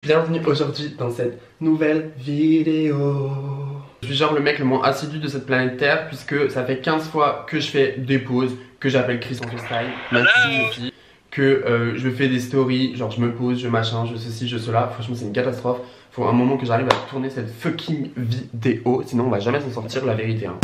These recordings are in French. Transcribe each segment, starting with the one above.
Bienvenue aujourd'hui dans cette nouvelle vidéo. Je suis genre le mec le moins assidu de cette planète Terre, puisque ça fait 15 fois que je fais des pauses, que j'appelle Chris en freestyle, que je fais des stories, genre je me pose, je machin, je ceci, je cela. Franchement c'est une catastrophe. Faut un moment que j'arrive à tourner cette fucking vidéo, sinon on va jamais s'en sortir, la vérité hein.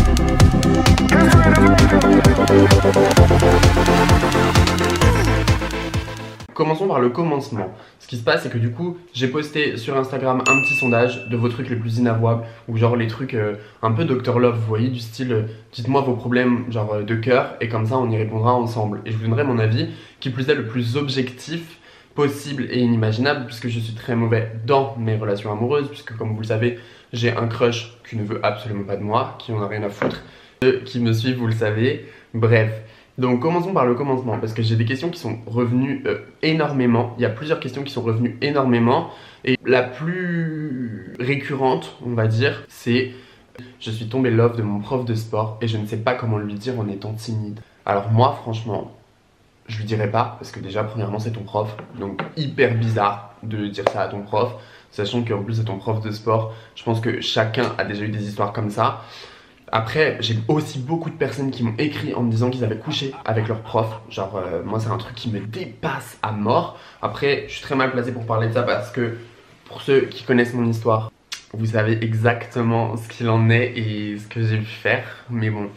Commençons par le commencement. Ce qui se passe, c'est que du coup, j'ai posté sur Instagram un petit sondage de vos trucs les plus inavouables, ou genre les trucs un peu Dr Love, vous voyez, du style dites-moi vos problèmes genre de cœur, et comme ça on y répondra ensemble. Et je vous donnerai mon avis, qui plus est le plus objectif possible et inimaginable, puisque je suis très mauvais dans mes relations amoureuses, puisque comme vous le savez, j'ai un crush qui ne veut absolument pas de moi, qui en a rien à foutre, qui me suivent, vous le savez, bref. Donc commençons par le commencement, parce que j'ai des questions qui sont revenues énormément. Il y a plusieurs questions qui sont revenues énormément. Et la plus récurrente, on va dire, c'est « Je suis tombé love de mon prof de sport et je ne sais pas comment lui dire en étant timide. » Alors moi, franchement, je lui dirais pas, parce que déjà, premièrement, c'est ton prof. Donc hyper bizarre de dire ça à ton prof, sachant qu'en plus c'est ton prof de sport. Je pense que chacun a déjà eu des histoires comme ça. Après, j'ai aussi beaucoup de personnes qui m'ont écrit en me disant qu'ils avaient couché avec leur prof. Genre, moi, c'est un truc qui me dépasse à mort. Après, je suis très mal placé pour parler de ça parce que, pour ceux qui connaissent mon histoire, vous savez exactement ce qu'il en est et ce que j'ai pu faire. Mais bon,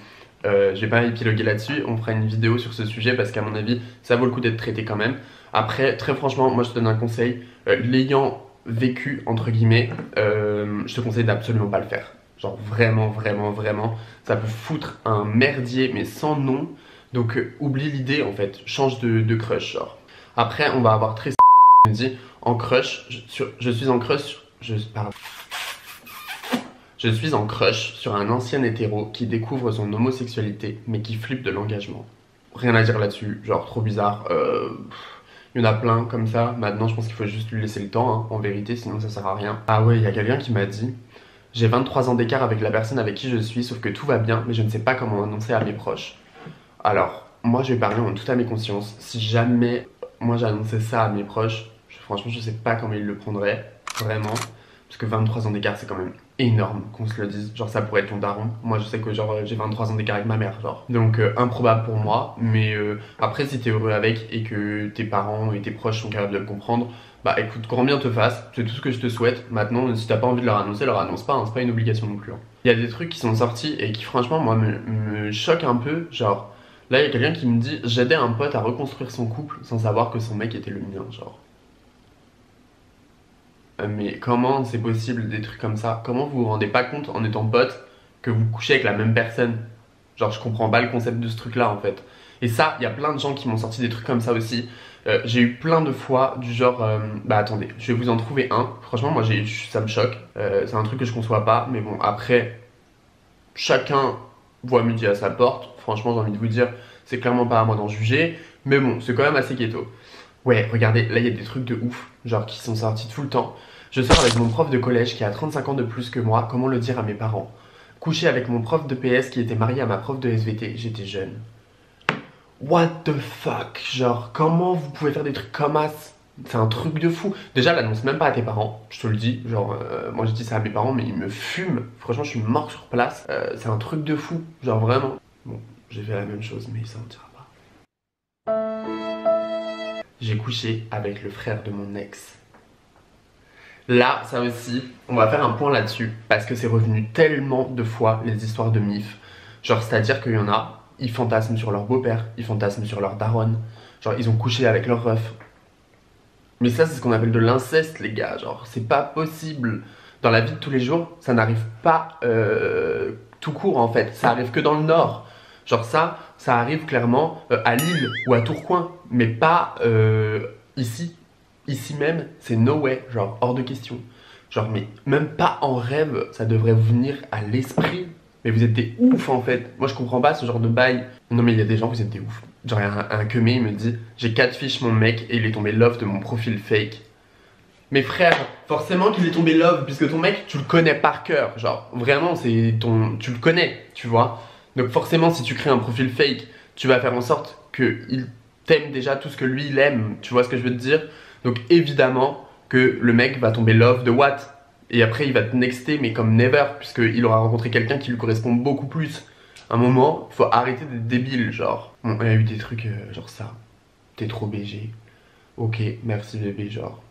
je vais pas épiloguer là-dessus. On fera une vidéo sur ce sujet parce qu'à mon avis, ça vaut le coup d'être traité quand même. Après, très franchement, moi, je te donne un conseil. L'ayant vécu, entre guillemets, je te conseille d'absolument pas le faire. Genre vraiment, ça peut foutre un merdier mais sans nom. Donc oublie l'idée en fait, change de crush genre. Après on va avoir très me dit en crush, je suis en crush, je suis en crush sur un ancien hétéro qui découvre son homosexualité mais qui flippe de l'engagement. Rien à dire là-dessus, genre trop bizarre. Il y en a plein comme ça. Maintenant je pense qu'il faut juste lui laisser le temps hein, en vérité, sinon ça sert à rien. Ah ouais, il y a quelqu'un qui m'a dit j'ai 23 ans d'écart avec la personne avec qui je suis, sauf que tout va bien, mais je ne sais pas comment annoncer à mes proches. Alors, moi je vais parler en toute à mes consciences. Si jamais moi j'annonçais ça à mes proches, franchement je sais pas comment ils le prendraient, vraiment. Parce que 23 ans d'écart c'est quand même énorme qu'on se le dise. Genre ça pourrait être ton daron. Moi je sais que genre j'ai 23 ans d'écart avec ma mère, genre. Donc improbable pour moi, mais après si t'es heureux avec et que tes parents et tes proches sont capables de le comprendre, bah écoute, grand bien te fasse, c'est tout ce que je te souhaite. Maintenant, si t'as pas envie de leur annonce pas, hein, c'est pas une obligation non plus. Hein. Il y a des trucs qui sont sortis et qui franchement moi me choquent un peu. Genre, là il y a quelqu'un qui me dit j'aidais un pote à reconstruire son couple sans savoir que son mec était le mien, genre. Mais comment c'est possible des trucs comme ça? Comment vous vous rendez pas compte en étant pote que vous couchez avec la même personne? Genre je comprends pas le concept de ce truc là en fait. Et ça, il y a plein de gens qui m'ont sorti des trucs comme ça aussi. J'ai eu plein de fois du genre, bah attendez, je vais vous en trouver un. Franchement moi ça me choque, c'est un truc que je conçois pas. Mais bon après, chacun voit midi à sa porte. Franchement j'ai envie de vous dire, c'est clairement pas à moi d'en juger. Mais bon, c'est quand même assez ghetto. Ouais, regardez, là il y a des trucs de ouf, genre qui sont sortis tout le temps. Je sors avec mon prof de collège qui a 35 ans de plus que moi, comment le dire à mes parents? Couché avec mon prof de PS qui était marié à ma prof de SVT, j'étais jeune. What the fuck? Genre, comment vous pouvez faire des trucs comme ça? C'est un truc de fou. Déjà, l'annonce même pas à tes parents, je te le dis. Genre, moi je dis ça à mes parents, mais ils me fument. Franchement, je suis mort sur place. C'est un truc de fou, genre vraiment. Bon, j'ai fait la même chose, mais ça ne dira pas. J'ai couché avec le frère de mon ex. Là, ça aussi, on va faire un point là-dessus parce que c'est revenu tellement de fois les histoires de MIF. Genre, c'est-à-dire qu'il y en a, ils fantasment sur leur beau-père, ils fantasment sur leur daronne. Genre, ils ont couché avec leur ref. Mais ça, c'est ce qu'on appelle de l'inceste, les gars. Genre, c'est pas possible. Dans la vie de tous les jours, ça n'arrive pas tout court en fait. Ça arrive que dans le Nord. Genre ça arrive clairement à Lille ou à Tourcoing, mais pas ici. Ici même, c'est no way, genre hors de question. Genre, mais même pas en rêve, ça devrait vous venir à l'esprit. Mais vous êtes des ouf en fait. Moi je comprends pas ce genre de bail. Non mais il y a des gens, vous êtes des ouf. Genre, il y a un queumé, il me dit j'ai 4 fiches mon mec et il est tombé love de mon profil fake. Mais frère, forcément qu'il est tombé love, puisque ton mec, tu le connais par cœur. Genre, vraiment, tu le connais, tu vois. Donc forcément, si tu crées un profil fake, tu vas faire en sorte qu'il t'aime déjà tout ce que lui, il aime. Tu vois ce que je veux te dire? Donc évidemment que le mec va tomber love de what? Et après il va te nexter mais comme never, puisqu'il aura rencontré quelqu'un qui lui correspond beaucoup plus. À un moment, faut arrêter d'être débile, genre. Bon, il y a eu des trucs genre ça. T'es trop BG. Ok, merci bébé, genre.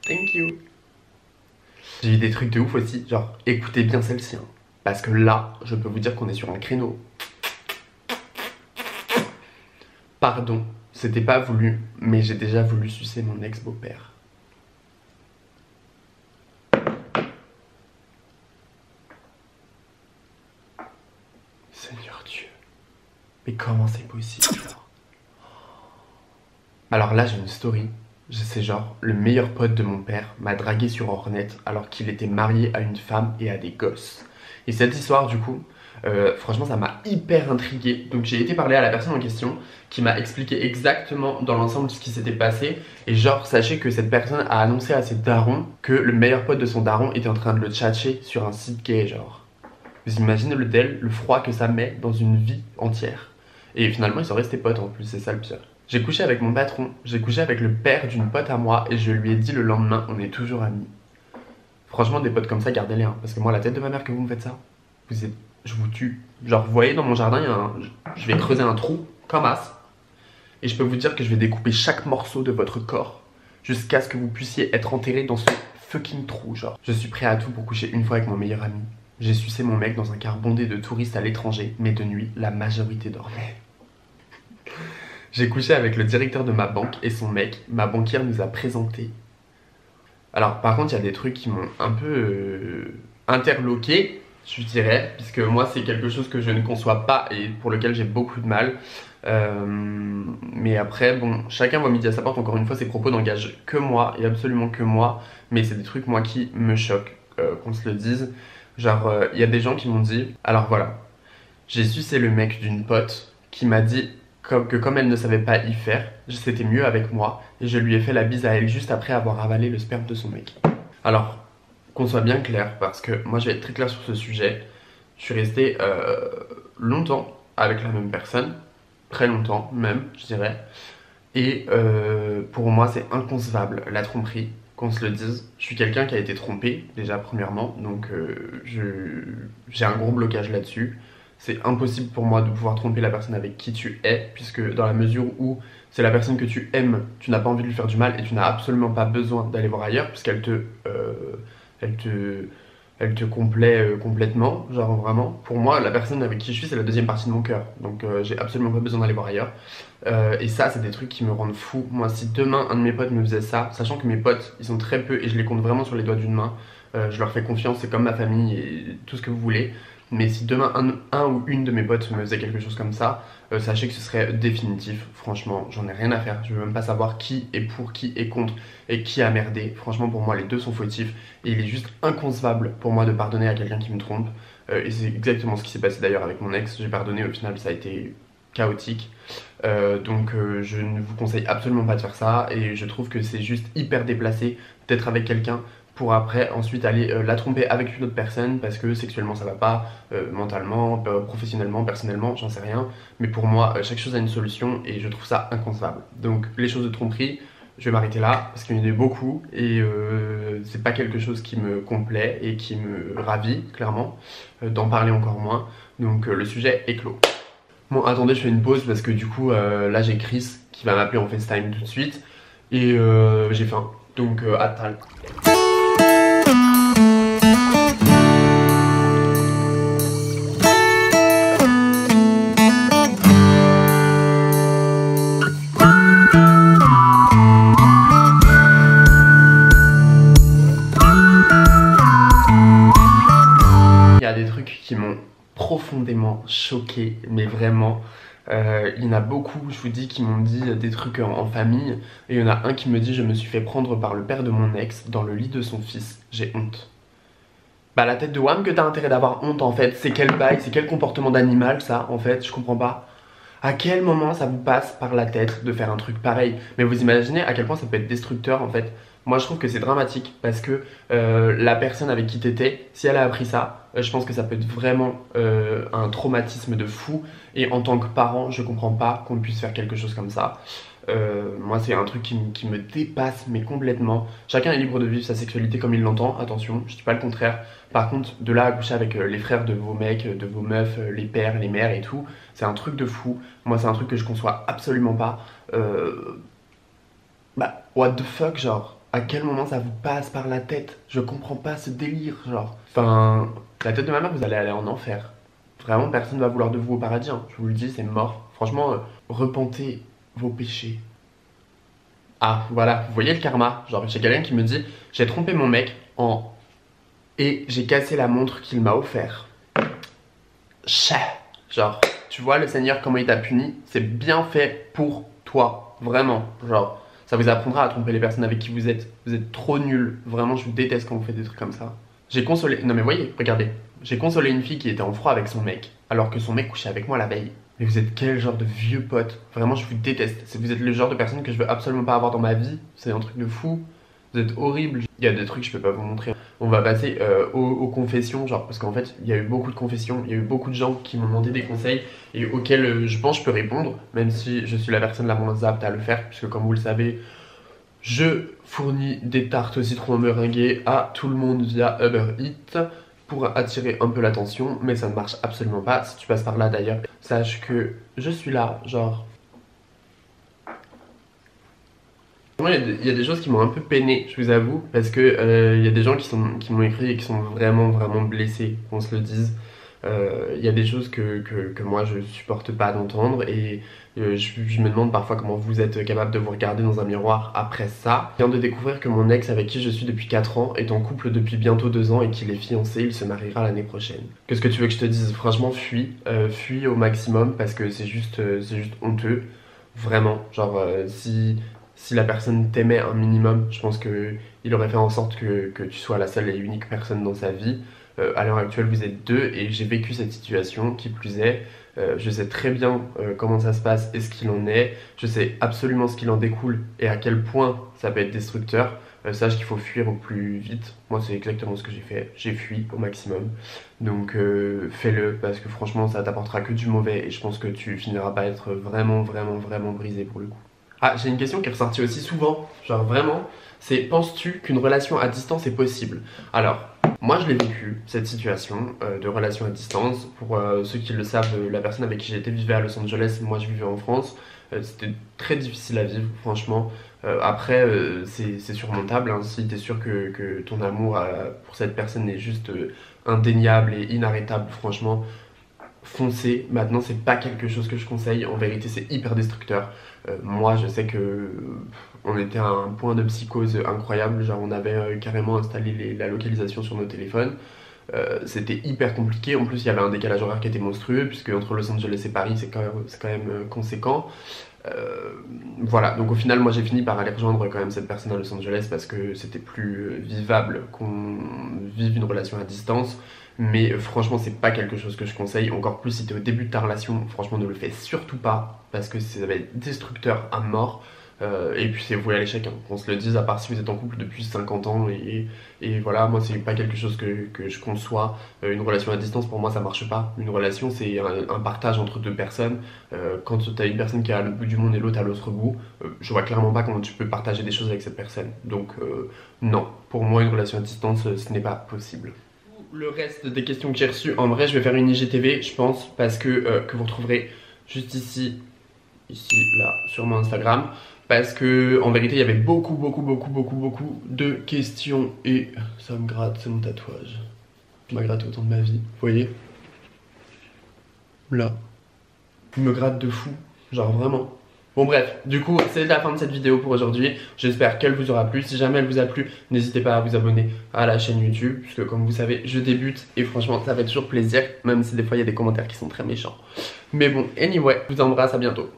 Thank you. J'ai eu des trucs de ouf aussi, genre écoutez bien celle-ci. Hein. Parce que là, je peux vous dire qu'on est sur un créneau. Pardon, c'était pas voulu, mais j'ai déjà voulu sucer mon ex-beau-père. Seigneur Dieu, mais comment c'est possible genre? Alors là j'ai une story, c'est genre le meilleur pote de mon père m'a dragué sur Hornet alors qu'il était marié à une femme et à des gosses. Et cette histoire du coup, franchement ça m'a hyper intrigué. Donc j'ai été parler à la personne en question qui m'a expliqué exactement dans l'ensemble ce qui s'était passé. Et genre sachez que cette personne a annoncé à ses darons que le meilleur pote de son daron était en train de le tchatcher sur un site gay genre. Vous imaginez le froid que ça met dans une vie entière. Et finalement ils sont restés potes en plus, c'est ça le pire. J'ai couché avec mon patron, j'ai couché avec le père d'une pote à moi et je lui ai dit le lendemain on est toujours amis. Franchement des potes comme ça gardez-les hein, parce que moi la tête de ma mère que vous me faites ça, vous êtes... je vous tue. Genre vous voyez dans mon jardin je vais creuser un trou comme as et je peux vous dire que je vais découper chaque morceau de votre corps jusqu'à ce que vous puissiez être enterré dans ce fucking trou genre. Je suis prêt à tout pour coucher une fois avec mon meilleur ami. J'ai sucé mon mec dans un car bondé de touristes à l'étranger, mais de nuit, la majorité dormait. J'ai couché avec le directeur de ma banque et son mec, ma banquière nous a présenté. Alors par contre il y a des trucs qui m'ont un peu interloqué, je dirais, puisque moi c'est quelque chose que je ne conçois pas et pour lequel j'ai beaucoup de mal. Mais après bon, chacun voit midi à sa porte, encore une fois ces propos n'engagent que moi et absolument que moi, mais c'est des trucs moi qui me choquent, qu'on se le dise. Genre y a des gens qui m'ont dit, alors voilà, j'ai sucé le mec d'une pote qui m'a dit que comme elle ne savait pas y faire, c'était mieux avec moi et je lui ai fait la bise à elle juste après avoir avalé le sperme de son mec. Alors, qu'on soit bien clair, parce que moi je vais être très clair sur ce sujet, je suis resté longtemps avec la même personne, très longtemps même, je dirais, et pour moi c'est inconcevable la tromperie, qu'on se le dise. Je suis quelqu'un qui a été trompé, déjà premièrement, donc j'ai un gros blocage là-dessus. C'est impossible pour moi de pouvoir tromper la personne avec qui tu es, puisque dans la mesure où c'est la personne que tu aimes, tu n'as pas envie de lui faire du mal et tu n'as absolument pas besoin d'aller voir ailleurs, puisqu'elle elle te complaît complètement, genre vraiment. Pour moi, la personne avec qui je suis, c'est la deuxième partie de mon cœur, donc j'ai absolument pas besoin d'aller voir ailleurs. Et ça, c'est des trucs qui me rendent fou. Moi, si demain, un de mes potes me faisait ça, sachant que mes potes, ils sont très peu et je les compte vraiment sur les doigts d'une main, je leur fais confiance, c'est comme ma famille et tout ce que vous voulez. Mais si demain un ou une de mes potes me faisait quelque chose comme ça, sachez que ce serait définitif. Franchement, j'en ai rien à faire. Je veux même pas savoir qui est pour, qui est contre et qui a merdé. Franchement, pour moi, les deux sont fautifs. Et il est juste inconcevable pour moi de pardonner à quelqu'un qui me trompe. Et c'est exactement ce qui s'est passé d'ailleurs avec mon ex. J'ai pardonné, au final, ça a été chaotique. Donc je ne vous conseille absolument pas de faire ça. Et je trouve que c'est juste hyper déplacé d'être avec quelqu'un pour après ensuite aller la tromper avec une autre personne parce que sexuellement ça va pas, mentalement, professionnellement, personnellement, j'en sais rien. Mais pour moi, chaque chose a une solution et je trouve ça inconcevable. Donc les choses de tromperie, je vais m'arrêter là parce qu'il y en a eu beaucoup et c'est pas quelque chose qui me complaît et qui me ravit, clairement. D'en parler encore moins. Donc le sujet est clos. Bon, attendez, je fais une pause parce que du coup, là j'ai Chris qui va m'appeler en FaceTime tout de suite et j'ai faim. Donc attends. Il y a des trucs qui m'ont profondément choqué, mais vraiment. Il y en a beaucoup, je vous dis, qui m'ont dit des trucs en famille. Et il y en a un qui me dit: je me suis fait prendre par le père de mon ex dans le lit de son fils, j'ai honte. Bah la tête de Wham que t'as intérêt d'avoir honte en fait. C'est quel bail, c'est quel comportement d'animal ça en fait, je comprends pas. À quel moment ça vous passe par la tête de faire un truc pareil? Mais vous imaginez à quel point ça peut être destructeur en fait Moi je trouve que c'est dramatique parce que la personne avec qui t'étais, si elle a appris ça, je pense que ça peut être vraiment un traumatisme de fou. Et en tant que parent, je comprends pas qu'on puisse faire quelque chose comme ça. Moi c'est un truc qui me dépasse mais complètement. Chacun est libre de vivre sa sexualité comme il l'entend, attention, je dis pas le contraire. Par contre, de là à coucher avec les frères de vos mecs, de vos meufs, les pères, les mères et tout, c'est un truc de fou. Moi c'est un truc que je conçois absolument pas. Bah, what the fuck, genre, à quel moment ça vous passe par la tête? Je comprends pas ce délire, genre. Enfin, la tête de ma mère, vous allez aller en enfer. Vraiment, personne va vouloir de vous au paradis, hein. Je vous le dis, c'est mort. Franchement, repentez vos péchés. Ah, voilà, vous voyez le karma. Genre, j'ai quelqu'un qui me dit, j'ai trompé mon mec en... et j'ai cassé la montre qu'il m'a offert. Chais. Genre, tu vois le Seigneur comment il t'a puni? C'est bien fait pour toi, vraiment. Genre, ça vous apprendra à tromper les personnes avec qui vous êtes. Vous êtes trop nuls. Vraiment, je vous déteste quand vous faites des trucs comme ça. J'ai consolé... Non mais voyez, regardez. J'ai consolé une fille qui était en froid avec son mec, alors que son mec couchait avec moi la veille. Mais vous êtes quel genre de vieux pote? Vraiment, je vous déteste. Vous êtes le genre de personne que je veux absolument pas avoir dans ma vie. C'est un truc de fou. Vous êtes horrible. Il y a des trucs que je peux pas vous montrer. On va passer aux confessions, genre, parce qu'en fait, il y a eu beaucoup de confessions, il y a eu beaucoup de gens qui m'ont demandé des conseils et auxquels je pense je peux répondre, même si je suis la personne la moins apte à le faire, puisque comme vous le savez, je fournis des tartes au citron meringuées à tout le monde via Uber Eats pour attirer un peu l'attention, mais ça ne marche absolument pas. Si tu passes par là d'ailleurs, sache que je suis là, genre... Il y a des choses qui m'ont un peu peiné, je vous avoue, parce que il y a des gens qui m'ont écrit et qui sont vraiment blessés, qu'on se le dise. Il y a des choses que moi je supporte pas d'entendre et je me demande parfois comment vous êtes capable de vous regarder dans un miroir après ça. Je viens de découvrir que mon ex avec qui je suis depuis 4 ans est en couple depuis bientôt 2 ans et qu'il est fiancé, il se mariera l'année prochaine. Qu'est-ce que tu veux que je te dise? Franchement, fuis au maximum parce que c'est juste honteux. Vraiment, genre si la personne t'aimait un minimum, je pense qu'il aurait fait en sorte que tu sois la seule et unique personne dans sa vie. À l'heure actuelle, vous êtes deux et j'ai vécu cette situation, qui plus est. Je sais très bien comment ça se passe et ce qu'il en est. Je sais absolument ce qu'il en découle et à quel point ça peut être destructeur. Sache qu'il faut fuir au plus vite. Moi, c'est exactement ce que j'ai fait. J'ai fui au maximum. Donc, fais-le parce que franchement, ça t'apportera que du mauvais et je pense que tu finiras par être vraiment brisé pour le coup. Ah, j'ai une question qui est ressortie aussi souvent, genre vraiment, c'est penses-tu qu'une relation à distance est possible? Alors, moi je l'ai vécu, cette situation de relation à distance. Pour ceux qui le savent, la personne avec qui j'étais vivait à Los Angeles, moi je vivais en France. C'était très difficile à vivre, franchement. Après, c'est surmontable, hein, si t'es sûr que ton amour pour cette personne est juste indéniable et inarrêtable, franchement. Foncez, maintenant c'est pas quelque chose que je conseille, en vérité c'est hyper destructeur. Moi je sais que on était à un point de psychose incroyable, genre on avait carrément installé la localisation sur nos téléphones. C'était hyper compliqué, en plus il y avait un décalage horaire qui était monstrueux, puisque entre Los Angeles et Paris c'est quand même conséquent. Voilà, donc au final moi j'ai fini par aller rejoindre quand même cette personne à Los Angeles parce que c'était plus vivable qu'on vive une relation à distance. Mais franchement c'est pas quelque chose que je conseille, encore plus si t'es au début de ta relation, franchement ne le fais surtout pas parce que ça va être destructeur à mort. Et puis c'est voué à l'échec, hein, qu'on se le dise, à part si vous êtes en couple depuis 50 ans et voilà, moi c'est pas quelque chose que je conçois. Une relation à distance pour moi ça marche pas. Une relation c'est un partage entre deux personnes. Quand t'as une personne qui est à l'autre bout du monde et l'autre à l'autre bout, je vois clairement pas comment tu peux partager des choses avec cette personne. Donc non, pour moi une relation à distance ce n'est pas possible. Le reste des questions que j'ai reçues, en vrai je vais faire une IGTV je pense, parce que vous retrouverez juste ici, là, sur mon Instagram. Parce que en vérité il y avait beaucoup de questions et ça me gratte, c'est mon tatouage. Il m'a gratté autant de ma vie, vous voyez? Là. Il me gratte de fou, genre vraiment. Bon bref, du coup c'est la fin de cette vidéo pour aujourd'hui. J'espère qu'elle vous aura plu. Si jamais elle vous a plu, n'hésitez pas à vous abonner à la chaîne YouTube, puisque comme vous savez je débute et franchement ça fait toujours plaisir, même si des fois il y a des commentaires qui sont très méchants. Mais bon, anyway, je vous embrasse, à bientôt.